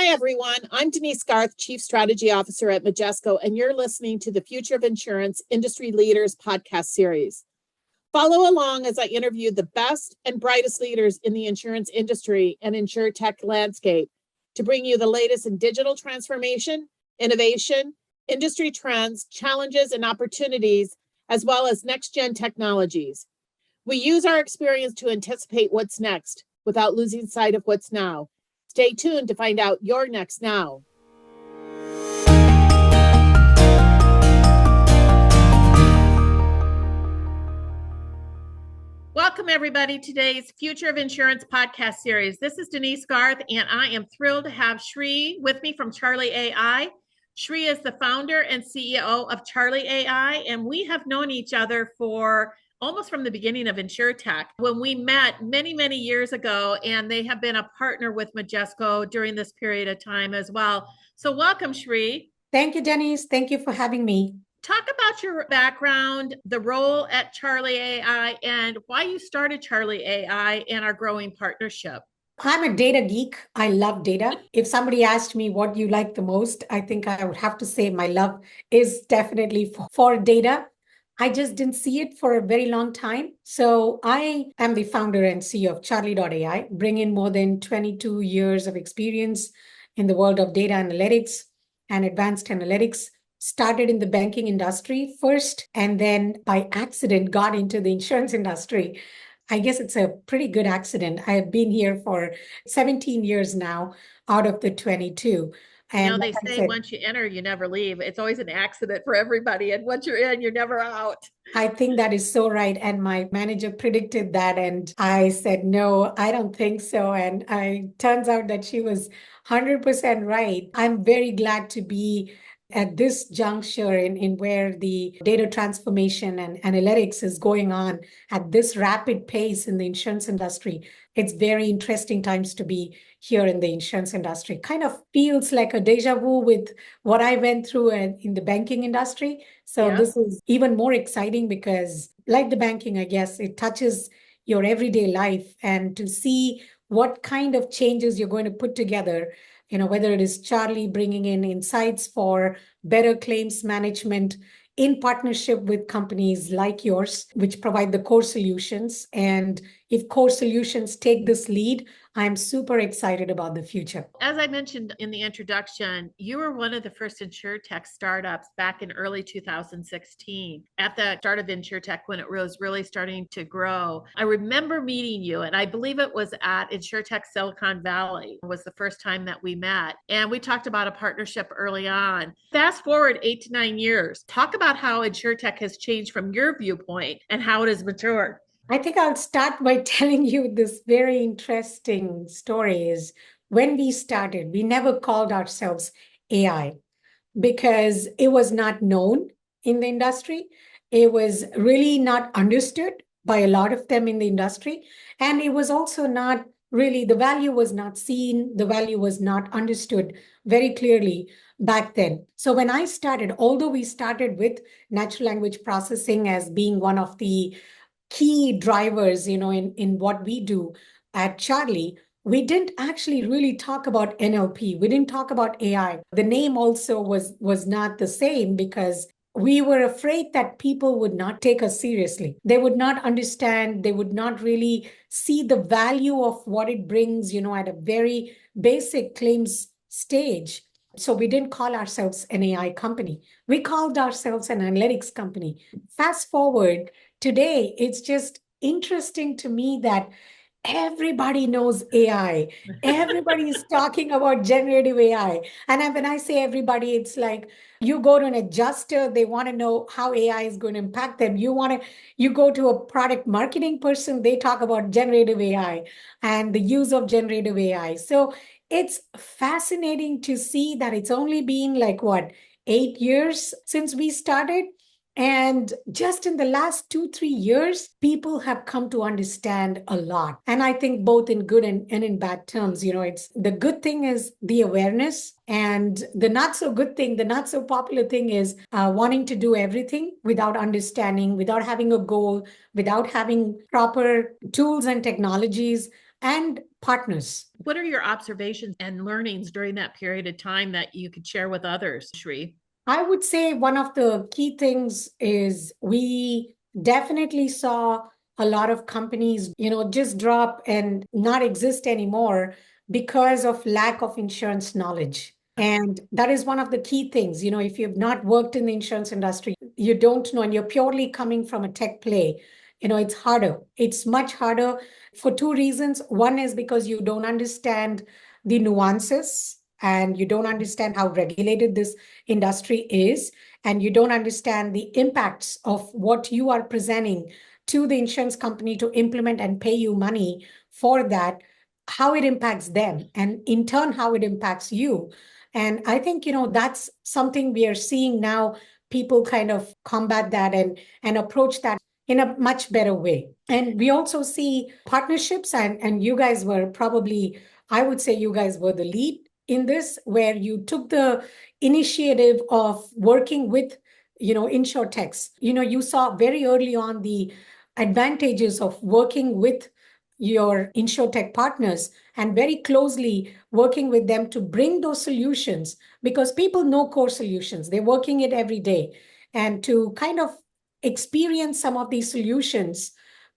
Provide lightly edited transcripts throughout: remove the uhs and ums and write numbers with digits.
Hi, everyone. I'm Denise Garth, Chief Strategy Officer at Majesco, and you're listening to the Future of Insurance Industry Leaders podcast series. Follow along as I interview the best and brightest leaders in the insurance industry and InsurTech landscape to bring you the latest in digital transformation, innovation, industry trends, challenges, and opportunities, as well as next-gen technologies. We use our experience to anticipate what's next without losing sight of what's now. Stay tuned to find out your next now. Welcome, everybody, to today's Future of Insurance podcast series. This is Denise Garth, and I am thrilled to have Charlee with me from Charlee AI. Charlee is the founder and CEO of Charlee AI, and we have known each other for almost from the beginning of InsurTech when we met many, many years ago, and they have been a partner with Majesco during this period of time as well. So welcome, Charlee. Thank you, Denise. Thank you for having me. Talk about your background, the role at Charlee AI, and why you started Charlee AI and our growing partnership. I'm a data geek. I love data. If somebody asked me what you like the most, I think I would have to say my love is definitely for data. I just didn't see it for a very long time. So I am the founder and CEO of Charlee AI, bring in more than 22 years of experience in the world of data analytics and advanced analytics. Started in the banking industry first, and then by accident got into the insurance industry. I guess it's a pretty good accident. I have been here for 17 years now out of the 22. And they say once you enter, you never leave. It's always an accident for everybody. And once you're in, you're never out. I think that is so right. And my manager predicted that. And I said, no, I don't think so. And it turns out that she was 100% right. I'm very glad to be at this juncture in where the data transformation and analytics is going on at this rapid pace in the insurance industry. It's very interesting times to be here in the insurance industry. Kind of feels like a deja vu with what I went through in the banking industry. So This is even more exciting because like the banking, I guess, it touches your everyday life, and to see what kind of changes you're going to put together, whether it is Charlee bringing in insights for better claims management in partnership with companies like yours, which provide the core solutions. And if core solutions take this lead, I'm super excited about the future. As I mentioned in the introduction, you were one of the first InsurTech startups back in early 2016, at the start of InsurTech when it was really starting to grow. I remember meeting you, and I believe it was at InsurTech Silicon Valley. It was the first time that we met. And we talked about a partnership early on. Fast forward 8 to 9 years. Talk about how InsurTech has changed from your viewpoint and how it has matured. I think I'll start by telling you this very interesting story. Is when we started, we never called ourselves AI because it was not known in the industry. It was really not understood by a lot of them in the industry. And it was also not really, the value was not seen, the value was not understood very clearly back then. So when I started, although we started with natural language processing as being one of the key drivers, in what we do at Charlee, we didn't actually really talk about NLP. We didn't talk about AI. The name also was not the same because we were afraid that people would not take us seriously. They would not understand. They would not really see the value of what it brings, at a very basic claims stage. So we didn't call ourselves an AI company. We called ourselves an analytics company. Fast forward, today, it's just interesting to me that everybody knows AI. Everybody is talking about generative AI. And when I say everybody, it's like you go to an adjuster, they want to know how AI is going to impact them. You go to a product marketing person, they talk about generative AI and the use of generative AI. So it's fascinating to see that it's only been 8 years since we started. And just in the last 2-3 years, people have come to understand a lot. And I think both in good and in bad terms, it's the good thing is the awareness, and the not so good thing, the not so popular thing is wanting to do everything without understanding, without having a goal, without having proper tools and technologies, and partners. What are your observations and learnings during that period of time that you could share with others, Shri? I would say one of the key things is we definitely saw a lot of companies, just drop and not exist anymore because of lack of insurance knowledge. And that is one of the key things. If you've not worked in the insurance industry, you don't know, and you're purely coming from a tech play, it's harder. It's much harder for two reasons. One is because you don't understand the nuances and you don't understand how regulated this industry is, and you don't understand the impacts of what you are presenting to the insurance company to implement and pay you money for that, how it impacts them, and in turn, how it impacts you. And I think, that's something we are seeing now, people kind of combat that and approach that in a much better way. And we also see partnerships, and you guys were probably, I would say you guys were the lead in this, where you took the initiative of working with, InsurTechs. You saw very early on the advantages of working with your InsurTech partners and very closely working with them to bring those solutions, because people know core solutions. They're working it every day. And to kind of experience some of these solutions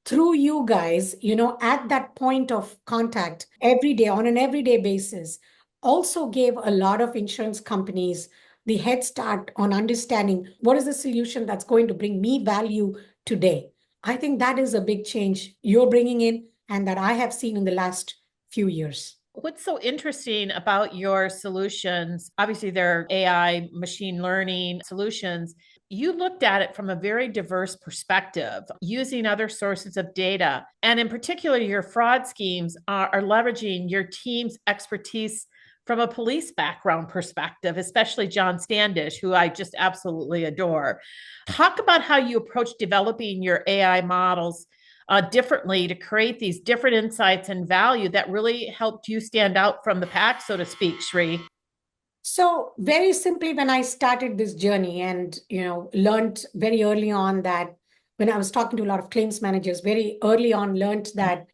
through you guys, at that point of contact every day on an everyday basis, also gave a lot of insurance companies the head start on understanding what is the solution that's going to bring me value today. I think that is a big change you're bringing in and that I have seen in the last few years. What's so interesting about your solutions? Obviously, they're AI, machine learning solutions. You looked at it from a very diverse perspective, using other sources of data. And in particular, your fraud schemes are leveraging your team's expertise from a police background perspective, especially John Standish, who I just absolutely adore. Talk about how you approach developing your AI models differently to create these different insights and value that really helped you stand out from the pack, so to speak, Shri. So very simply, when I started this journey and, learned very early on that when I was talking to a lot of claims managers, very early on learned that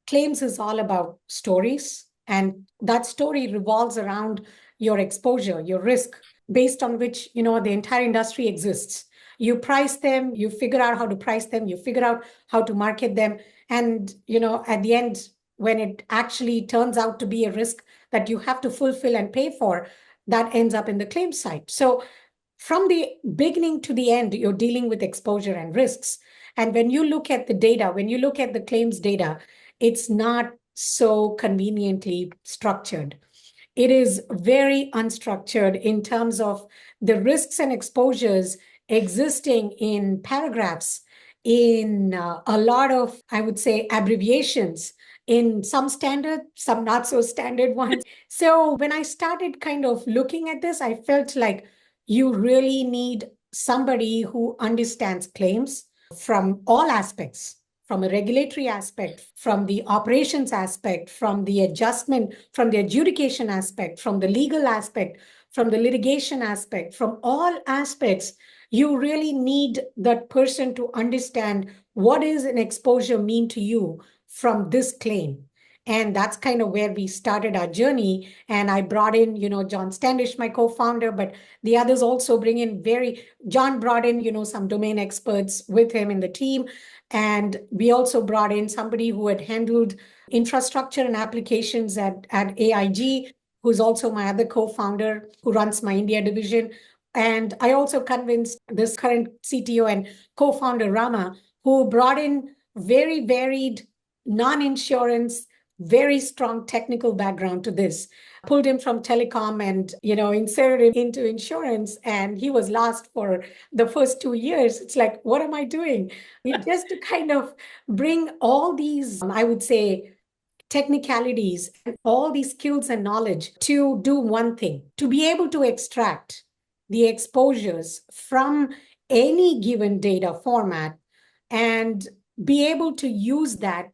claims is all about stories. And that story revolves around your exposure, your risk, based on which, the entire industry exists. You price them, you figure out how to price them, you figure out how to market them. And, at the end, when it actually turns out to be a risk that you have to fulfill and pay for, that ends up in the claim side. So from the beginning to the end, you're dealing with exposure and risks. And when you look at the data, when you look at the claims data, it's not so conveniently structured. It is very unstructured in terms of the risks and exposures existing in paragraphs, in a lot of, I would say, abbreviations, in some standard, some not so standard ones. So when I started kind of looking at this, I felt like you really need somebody who understands claims from all aspects, from a regulatory aspect, from the operations aspect, from the adjustment, from the adjudication aspect, from the legal aspect, from the litigation aspect, from all aspects. You really need that person to understand what is an exposure mean to you from this claim. And that's kind of where we started our journey. And I brought in, John Standish, my co-founder, but the others also bring in John brought in, some domain experts with him in the team. And we also brought in somebody who had handled infrastructure and applications at AIG, who's also my other co-founder, who runs my India division. And I also convinced this current CTO and co-founder, Rama, who brought in very varied non-insurance, very strong technical background to this. Pulled him from telecom and, inserted him into insurance. And he was lost for the first 2 years. It's like, what am I doing? Just to kind of bring all these, I would say, technicalities and all these skills and knowledge to do one thing, to be able to extract the exposures from any given data format and be able to use that,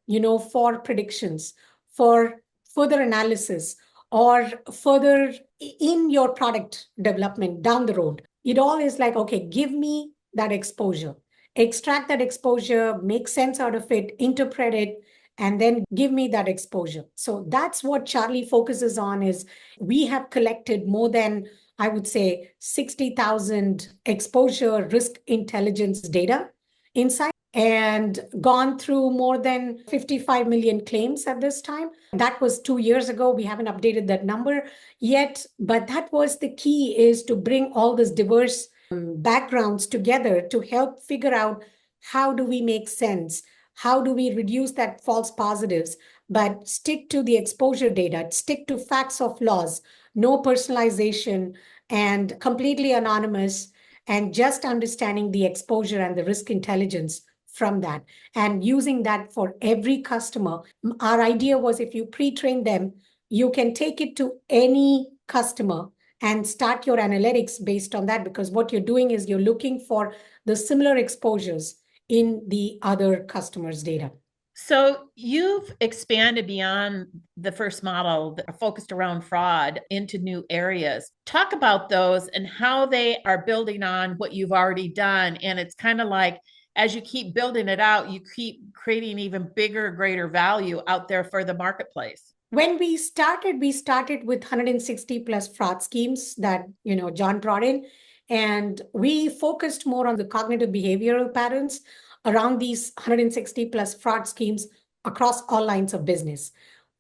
for predictions, for further analysis, or further in your product development down the road. It all is like, okay, give me that exposure, extract that exposure, make sense out of it, interpret it, and then give me that exposure. So that's what Charlee focuses on. Is we have collected more than, I would say, 60,000 exposure risk intelligence data insight and gone through more than 55 million claims at this time. That was 2 years ago. We haven't updated that number yet, but that was the key, is to bring all this diverse backgrounds together to help figure out how do we make sense, how do we reduce that false positives, but stick to the exposure data, stick to facts of laws, no personalization, and completely anonymous, and just understanding the exposure and the risk intelligence from that and using that for every customer. Our idea was, if you pre-train them, you can take it to any customer and start your analytics based on that, because what you're doing is you're looking for the similar exposures in the other customers' data. So you've expanded beyond the first model that focused around fraud into new areas. Talk about those and how they are building on what you've already done. And it's kind of like, as you keep building it out, you keep creating even bigger, greater value out there for the marketplace. When we started with 160 plus fraud schemes that, John brought in, and we focused more on the cognitive behavioral patterns around these 160 plus fraud schemes across all lines of business.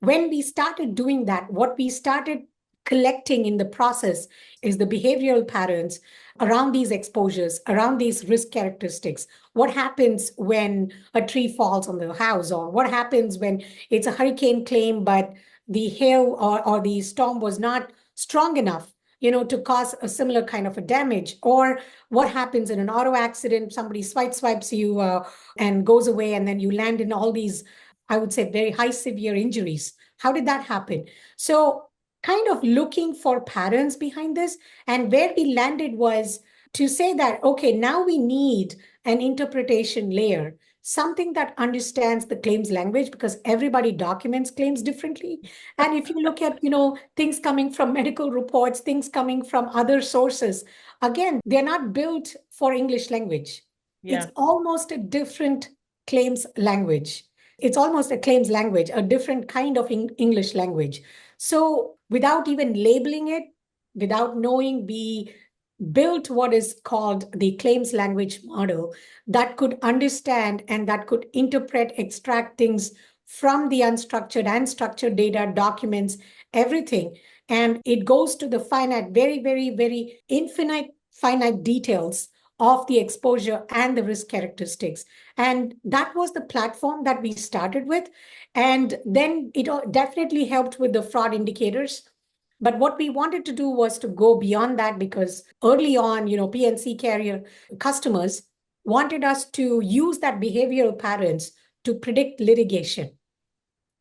When we started doing that, what we started collecting in the process is the behavioral patterns around these exposures, around these risk characteristics. What happens when a tree falls on the house, or what happens when it's a hurricane claim, but the hail or the storm was not strong enough, to cause a similar kind of a damage? Or what happens in an auto accident, somebody swipes you and goes away, and then you land in all these, I would say, very high severe injuries. How did that happen? So kind of looking for patterns behind this. And where we landed was to say that, okay, now we need an interpretation layer, something that understands the claims language, because everybody documents claims differently. And if you look at, things coming from medical reports, things coming from other sources, again, they're not built for English language. Yeah. It's almost a different claims language. It's almost a claims language, a different kind of English language. So without even labeling it, without knowing, we built what is called the claims language model that could understand and that could interpret, extract things from the unstructured and structured data, documents, everything. And it goes to the finite, very, very, very finite details of the exposure and the risk characteristics. And that was the platform that we started with. And then it definitely helped with the fraud indicators. But what we wanted to do was to go beyond that, because early on, PNC carrier customers wanted us to use that behavioral patterns to predict litigation.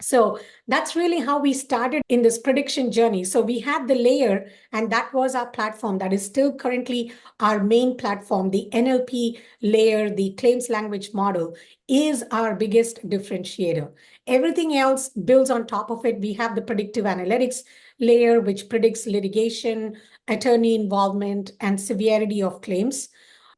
So that's really how we started in this prediction journey. So we had the layer, and that was our platform. That is still currently our main platform. The NLP layer, the claims language model, is our biggest differentiator. Everything else builds on top of it. We have the predictive analytics layer, which predicts litigation, attorney involvement, and severity of claims.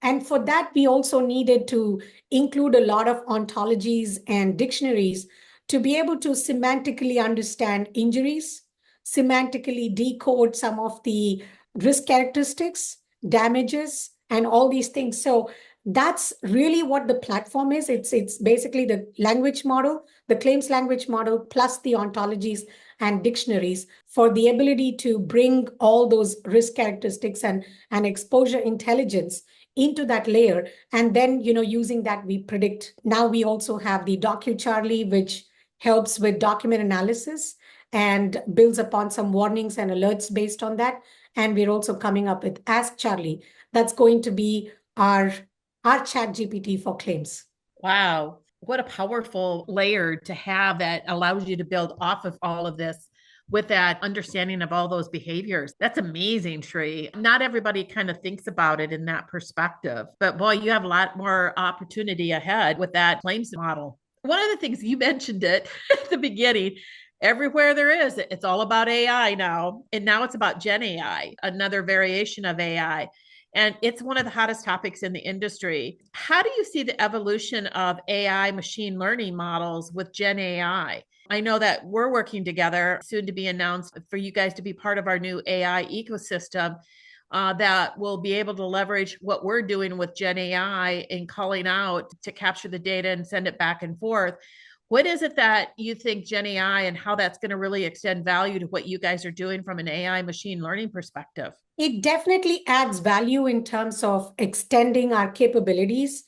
And for that, we also needed to include a lot of ontologies and dictionaries to be able to semantically understand injuries, semantically decode some of the risk characteristics, damages, and all these things. So that's really what the platform is. It's basically the language model, the claims language model, plus the ontologies and dictionaries for the ability to bring all those risk characteristics and exposure intelligence into that layer. And then, using that, we predict. Now we also have the DocuCharlie, which helps with document analysis and builds upon some warnings and alerts based on that. And we're also coming up with Ask Charlie. That's going to be our chat GPT for claims. Wow. What a powerful layer to have that allows you to build off of all of this with that understanding of all those behaviors. That's amazing, Sri. Not everybody kind of thinks about it in that perspective, but boy, you have a lot more opportunity ahead with that claims model. One of the things you mentioned it at the beginning, everywhere there is, it's all about AI now. And now it's about GenAI, another variation of AI. And it's one of the hottest topics in the industry. How do you see the evolution of AI machine learning models with Gen AI? I know that we're working together, soon to be announced, for you guys to be part of our new AI ecosystem that will be able to leverage what we're doing with Gen AI and calling out to capture the data and send it back and forth. What is it that you think Gen AI and how that's going to really extend value to what you guys are doing from an AI machine learning perspective? It definitely adds value in terms of extending our capabilities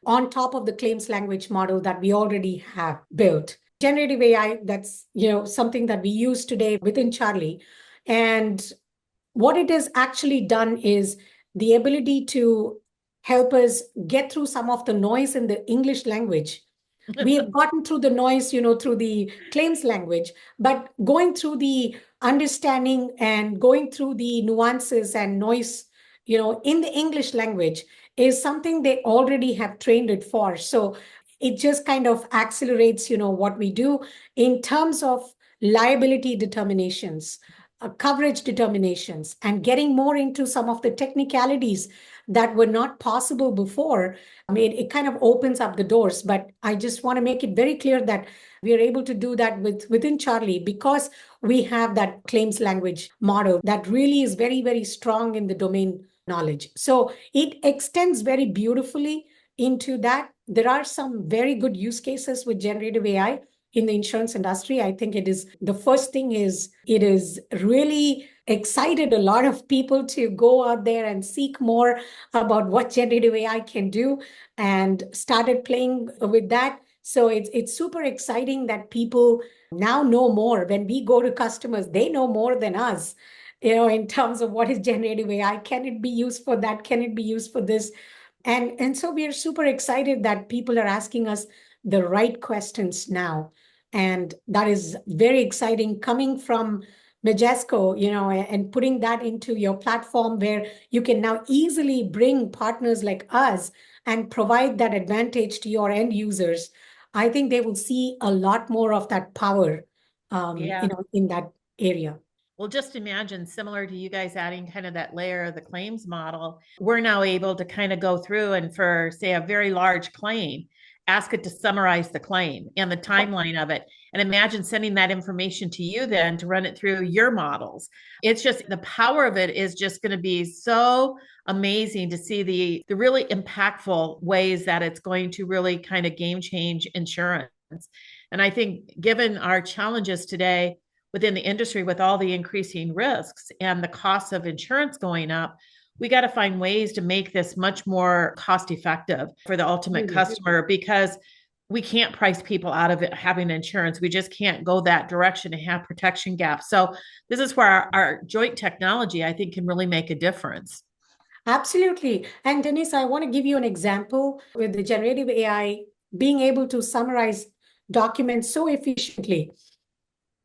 on top of the claims language model that we already have built. Generative AI, that's something that we use today within Charlee. And what it has actually done is the ability to help us get through some of the noise in the English language. We have gotten through the noise, through the claims language, but going through the understanding and going through the nuances and noise, in the English language is something they already have trained it for. So it just kind of accelerates, what we do in terms of liability determinations, coverage determinations, and getting more into some of the technicalities that were not possible before. I mean, it kind of opens up the doors, but I just want to make it very clear that we are able to do that within Charlee because we have that claims language model that really is very, very strong in the domain knowledge. So it extends very beautifully into that. There are some very good use cases with generative AI in the insurance industry. I think the first thing is it is really excited a lot of people to go out there and seek more about what generative AI can do and started playing with that. So it's super exciting that people now know more. When we go to customers, they know more than us, in terms of what is generative AI. Can it be used for that? Can it be used for this? And so we are super excited that people are asking us the right questions now. And that is very exciting coming from Majesco, and putting that into your platform where you can now easily bring partners like us and provide that advantage to your end users. I think they will see a lot more of that power, Yeah. in that area. Well, just imagine, similar to you guys adding kind of that layer of the claims model, we're now able to kind of go through and for, say, a very large claim, ask it to summarize the claim and the timeline of it. And imagine sending that information to you then to run it through your models. It's just the power of it is just going to be so amazing to see the really impactful ways that it's going to really kind of game change insurance. And I think given our challenges today, within the industry with all the increasing risks and the costs of insurance going up, we got to find ways to make this much more cost effective for the ultimate customer because we can't price people out of it having insurance. We just can't go that direction and have protection gaps. So this is where our joint technology, I think, can really make a difference. Absolutely. And Denise, I want to give you an example with the generative AI being able to summarize documents so efficiently.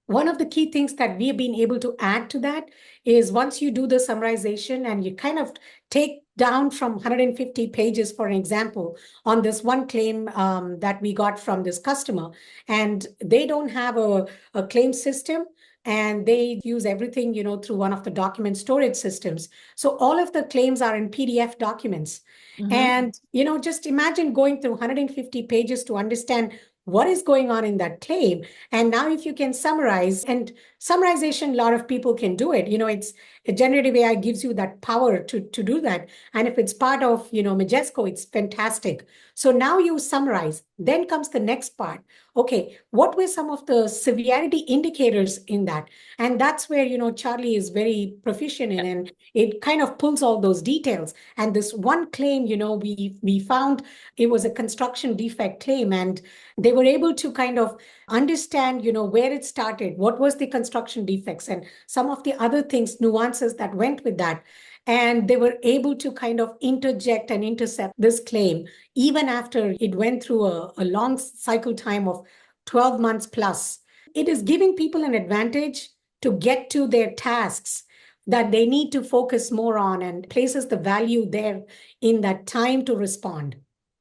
One of the key things that we have been able to add to that is once you do the summarization and you kind of take down from 150 pages, for an example, on this one claim that we got from this customer, and they don't have a claim system, and they use everything, through one of the document storage systems. So all of the claims are in PDF documents. Mm-hmm. And, just imagine going through 150 pages to understand what is going on in that claim. And now if you can summarize, and summarization, a lot of people can do it. It's generative AI gives you that power to do that. And if it's part of, Majesco, it's fantastic. So now you summarize. Then comes the next part. Okay, what were some of the severity indicators in that? And that's where, Charlee is very proficient in, and it kind of pulls all those details. And this one claim, we found it was a construction defect claim, and they were able to kind of understand, where it started, what was the construction defects, and some of the other things, nuances that went with that. And they were able to kind of interject and intercept this claim, even after it went through a long cycle time of 12 months plus. It is giving people an advantage to get to their tasks that they need to focus more on, and places the value there in that time to respond.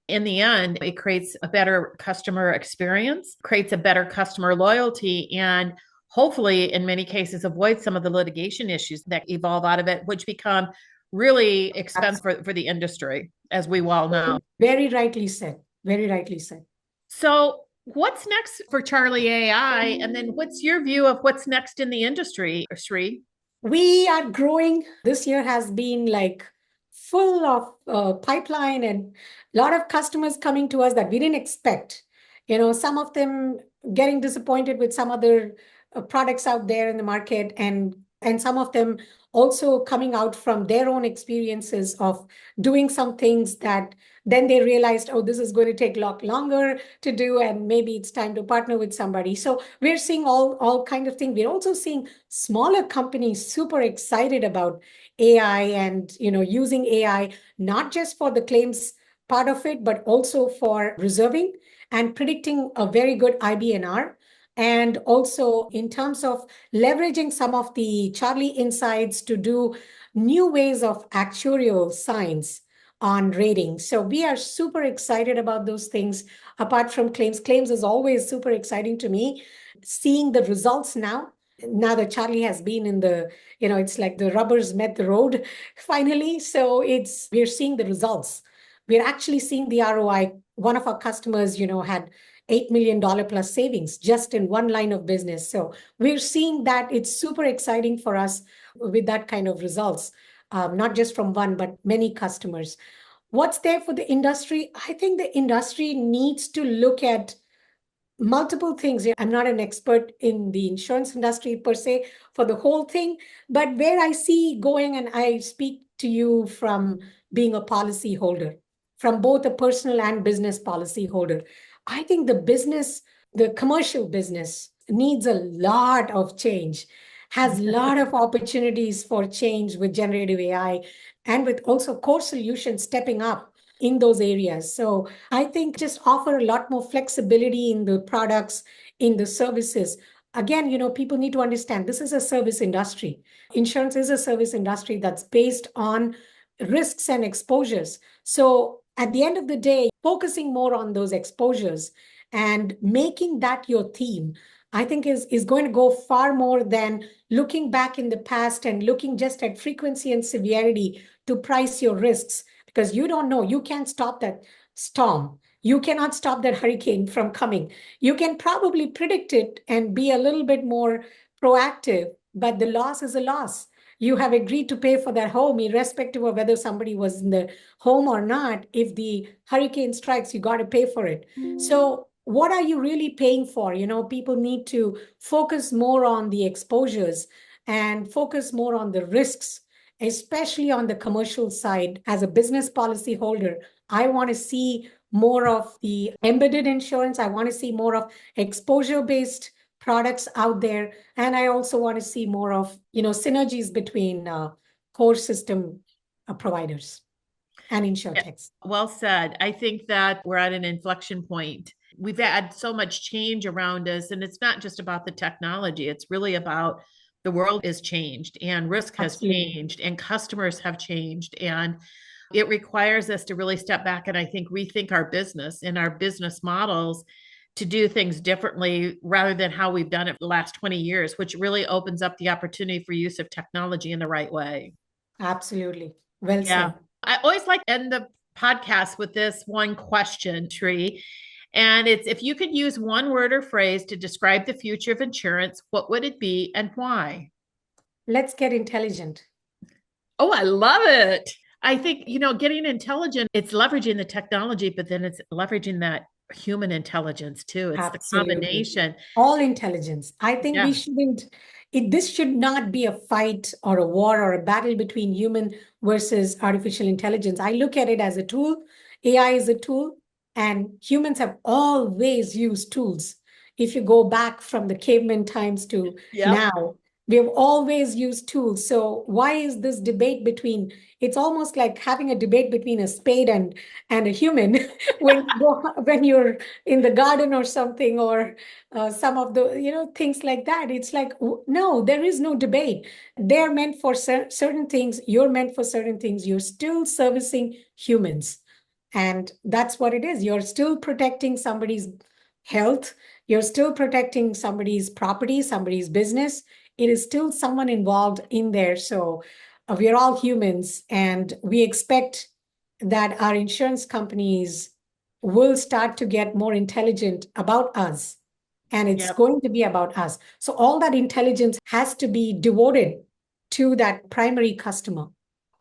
In the end, it creates a better customer experience, creates a better customer loyalty, and hopefully, in many cases, avoid some of the litigation issues that evolve out of it, which become really expensive for the industry, as we well know. Very rightly said. Very rightly said. So what's next for Charlee AI? And then what's your view of what's next in the industry, Sri? We are growing. This year has been like full of pipeline and a lot of customers coming to us that we didn't expect. Some of them getting disappointed with some other products out there in the market, and some of them also coming out from their own experiences of doing some things that then they realized, oh, this is going to take a lot longer to do, and maybe it's time to partner with somebody. So we're seeing all kind of things. We're also seeing smaller companies super excited about AI and using AI not just for the claims part of it, but also for reserving and predicting a very good IBNR. And also in terms of leveraging some of the Charlee insights to do new ways of actuarial science on rating. So we are super excited about those things. Apart from claims, claims is always super exciting to me. Seeing the results now that Charlee has been in the, it's like the rubbers met the road finally. So we're seeing the results. We're actually seeing the ROI. One of our customers, had $8 million plus savings just in one line of business. So we're seeing that it's super exciting for us with that kind of results, not just from one, but many customers. What's there for the industry? I think the industry needs to look at multiple things. I'm not an expert in the insurance industry per se for the whole thing, but where I see going, and I speak to you from being a policy holder, from both a personal and business policy holder. I think the commercial business needs a lot of change, has a lot of opportunities for change with generative AI and with also core solutions stepping up in those areas. So I think just offer a lot more flexibility in the products, in the services. Again, people need to understand this is a service industry. Insurance is a service industry that's based on risks and exposures. So at the end of the day, focusing more on those exposures and making that your theme, I think is going to go far more than looking back in the past and looking just at frequency and severity to price your risks, because you don't know. You can't stop that storm. You cannot stop that hurricane from coming. You can probably predict it and be a little bit more proactive, but the loss is a loss. You have agreed to pay for that home, irrespective of whether somebody was in the home or not. If the hurricane strikes, you got to pay for it. So what are you really paying for? People need to focus more on the exposures and focus more on the risks, especially on the commercial side. As a business policy holder, I want to see more of the embedded insurance. I want to see more of exposure-based products out there. And I also want to see more of, synergies between core system providers and InsurTechs. Well said. I think that we're at an inflection point. We've had so much change around us, and it's not just about the technology. It's really about the world has changed and risk has changed and customers have changed. And it requires us to really step back and I think rethink our business and our business models to do things differently rather than how we've done it the last 20 years, which really opens up the opportunity for use of technology in the right way. Absolutely. Well said. I always like to end the podcast with this one question, Tree. And it's, if you could use one word or phrase to describe the future of insurance, what would it be and why? Let's get intelligent. Oh, I love it. I think, getting intelligent, it's leveraging the technology, but then it's leveraging that human intelligence too. It's Absolutely. the combination. All intelligence. I think we shouldn't, this should not be a fight or a war or a battle between human versus artificial intelligence. I look at it as a tool. AI is a tool, and humans have always used tools. If you go back from the caveman times to now, we have always used tools. So why is this debate between, it's almost like having a debate between a spade and a human when you're in the garden or something, or some of the, things like that. It's like, no, there is no debate. They're meant for certain things. You're meant for certain things. You're still servicing humans. And that's what it is. You're still protecting somebody's health. You're still protecting somebody's property, somebody's business. It is still someone involved in there. So we're all humans, and we expect that our insurance companies will start to get more intelligent about us, and it's Yep. going to be about us. So all that intelligence has to be devoted to that primary customer.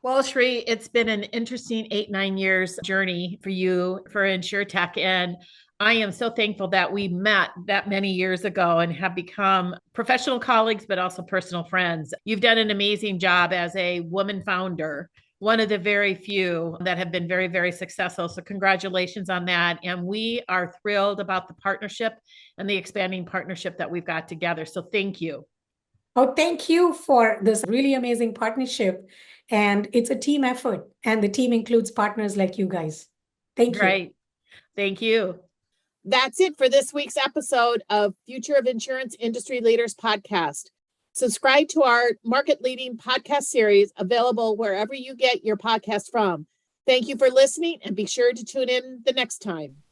Well, Sri, it's been an interesting 8-9 years journey for you for InsurTech. And I am so thankful that we met that many years ago and have become professional colleagues, but also personal friends. You've done an amazing job as a woman founder, one of the very few that have been very, very successful. So, congratulations on that. And we are thrilled about the partnership and the expanding partnership that we've got together. So, thank you. Oh, thank you for this really amazing partnership. And it's a team effort, and the team includes partners like you guys. Thank you. Right. Thank you. That's it for this week's episode of Future of Insurance Industry Leaders podcast. Subscribe to our market leading podcast series available wherever you get your podcast from. Thank you for listening, and be sure to tune in the next time.